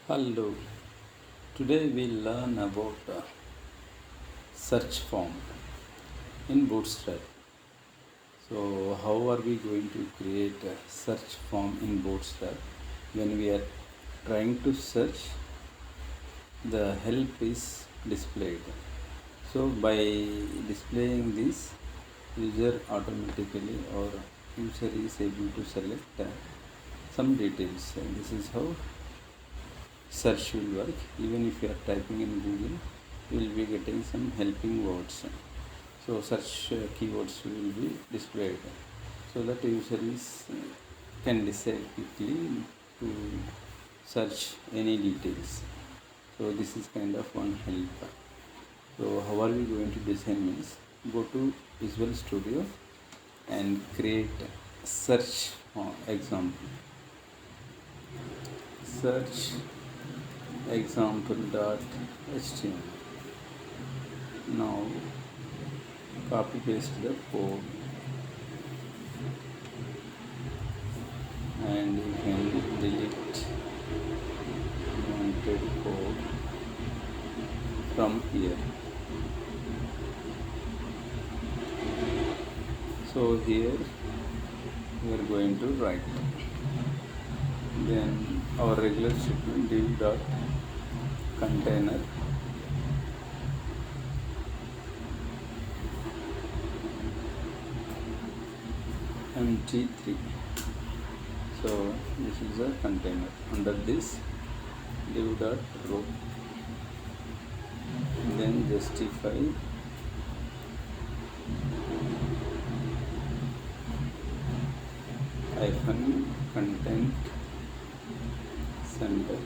Hello. Today we'll learn about search form in Bootstrap. So, how are we going to create a search form in Bootstrap? When we are trying to search, the help is displayed. So, by displaying this, user automatically or user is able to select some details. And this is how search will work. Even if you are typing in Google, you will be getting some helping words. So search keywords will be displayed so that user can decide quickly to search any details. So this is kind of one help. So how are we going to design means go to Visual Studio and create search example. Search example.html. Now copy paste the code and you can delete wanted code from here. So here we are going to write, then our regular statement div dot container mt3. So this is a container. Under this div dot row, then justify hyphen content center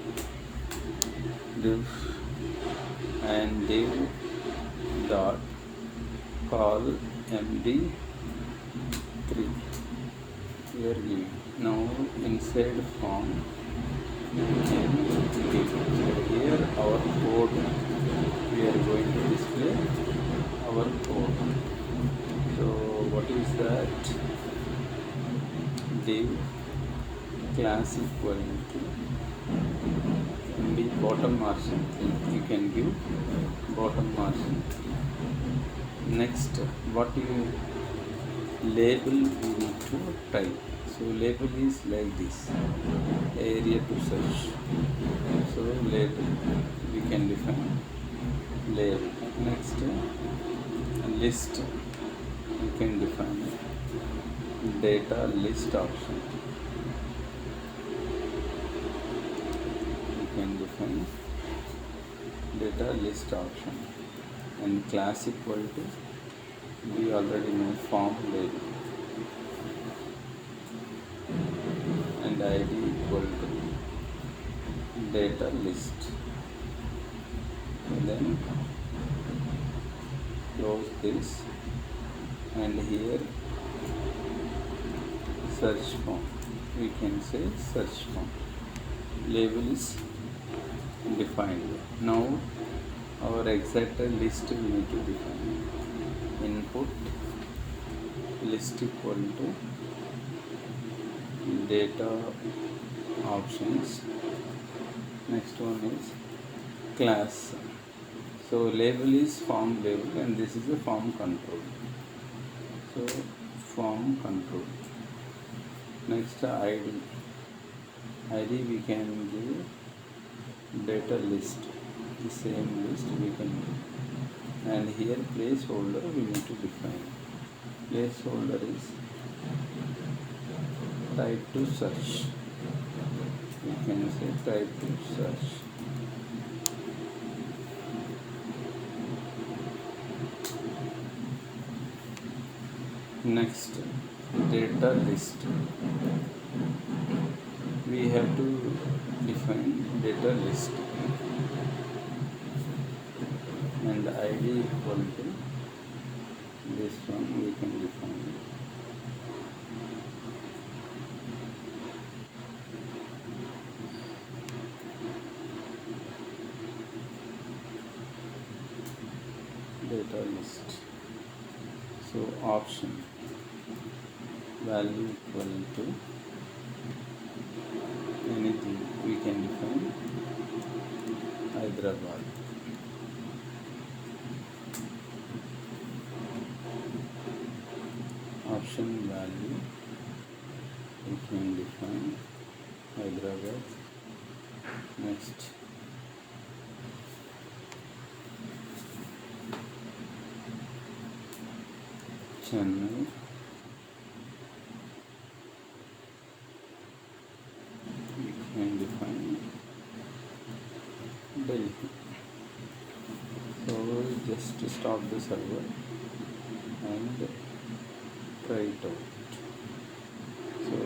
div and div dot call md3. We are giving now inside form and div. So here our code, we are going to display our code. So what is that? Div class equal to the bottom margin. You can give bottom margin. Next, what you label we need to type. So label is like this, area to search. So label we can define label. Next, list you can define data list option. You can define data list option and class equal to, we already know, form label and id equal to data list. And then close this and here search form, we can say search form. Label is defined. Now our exact list we need to define. Input list equal to data options. Next one is class. So label is form label and this is a form control. So form control. Next id we can give data list, the same list we can give. And here placeholder we need to define. Placeholder is type to search. We can say type to search. Next, data list. We have to define data list and id equal to this one we can define. Data list. So option value equal to anything we can define. Hyderabad. Option value we can define Hyderabad. Next, Chennai. We can define Delhi. So just stop the server and try it out. So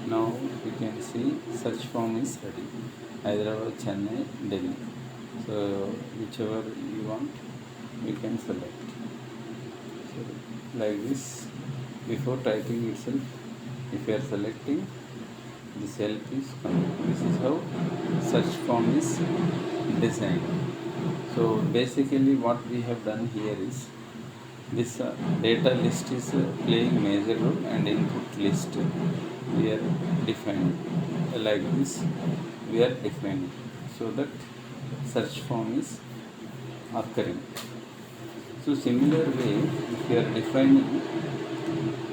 now we can see search form is ready. Hyderabad, Chennai, Delhi. So whichever you want, we can select. So like this, before typing itself, if you are selecting, this help is coming. This is how search form is designed. So basically what we have done here is this data list is playing major role, and input list we are defining like this. We are defining so that search form is occurring. So similar way, if we are defining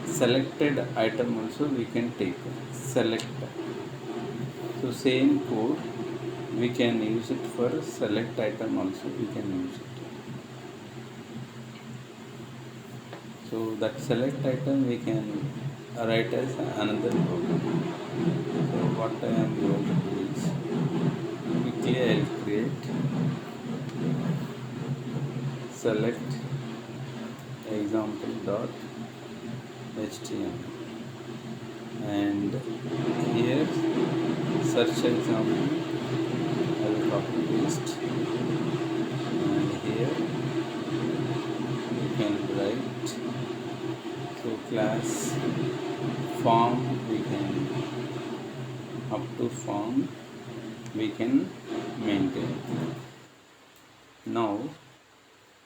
selected item also, we can take select. So same code we can use it for select item also, we can use it. So that select item we can write as another program. So what I am going to do is quickly I will create select example.html, and here search example I will copy paste, and here you can write. So class form, we can up to form we can maintain. Now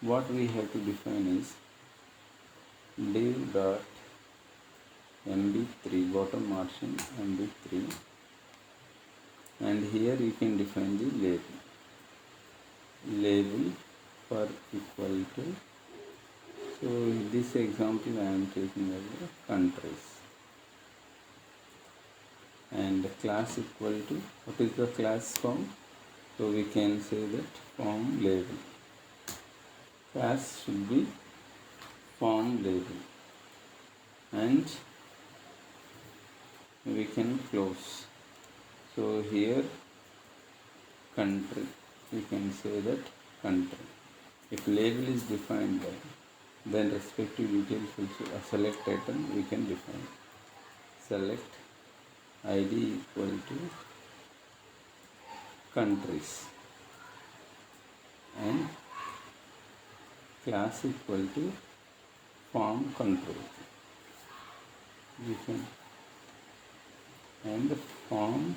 what we have to define is div.mb3 bottom margin mb3, and here you can define the label for equal to. So this example I am taking as a countries, and class equal to, what is the class form? So we can say that form label. Class should be form label, and we can close. So here country, we can say that country. If label is defined by, then respective details also, a select item we can define. Select id equal to countries, and class equal to form control. You can, and form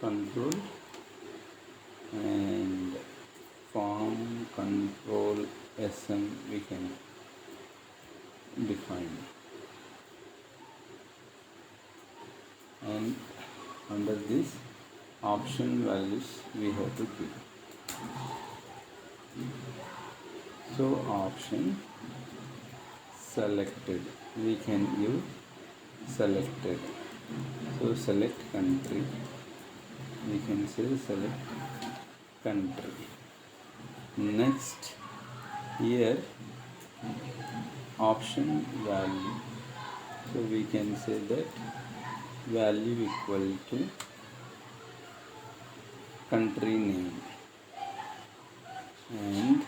control and form control sm we can define, and under this option values we have to give. So option selected, we can use selected. So select country, we can say select country. Next, here option value, so we can say that value equal to country name, and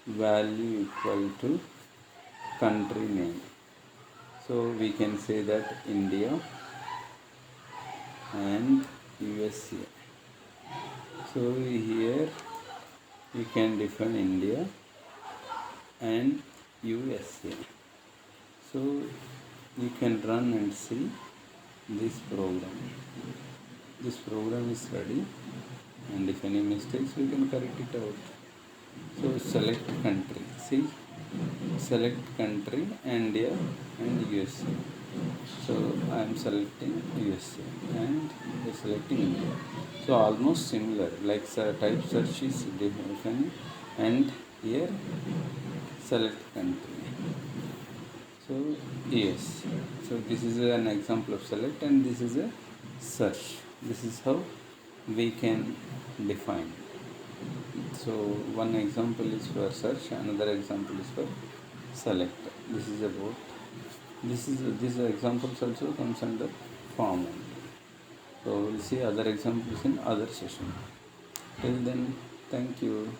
value equal to country name. So we can say that India and USA. So here we can define India and USA. So you can run and see this program. This program is ready, and if any mistakes we can correct it out. So select country, see, select country India and USA. So I am selecting USA and selecting India. So almost similar, like type search is different, and here select country. So yes, so this is an example of select, and this is a search. This is how we can define. So one example is for search, another example is for select. This is about this examples also comes under form only. So we'll see other examples in other session. Till then, thank you.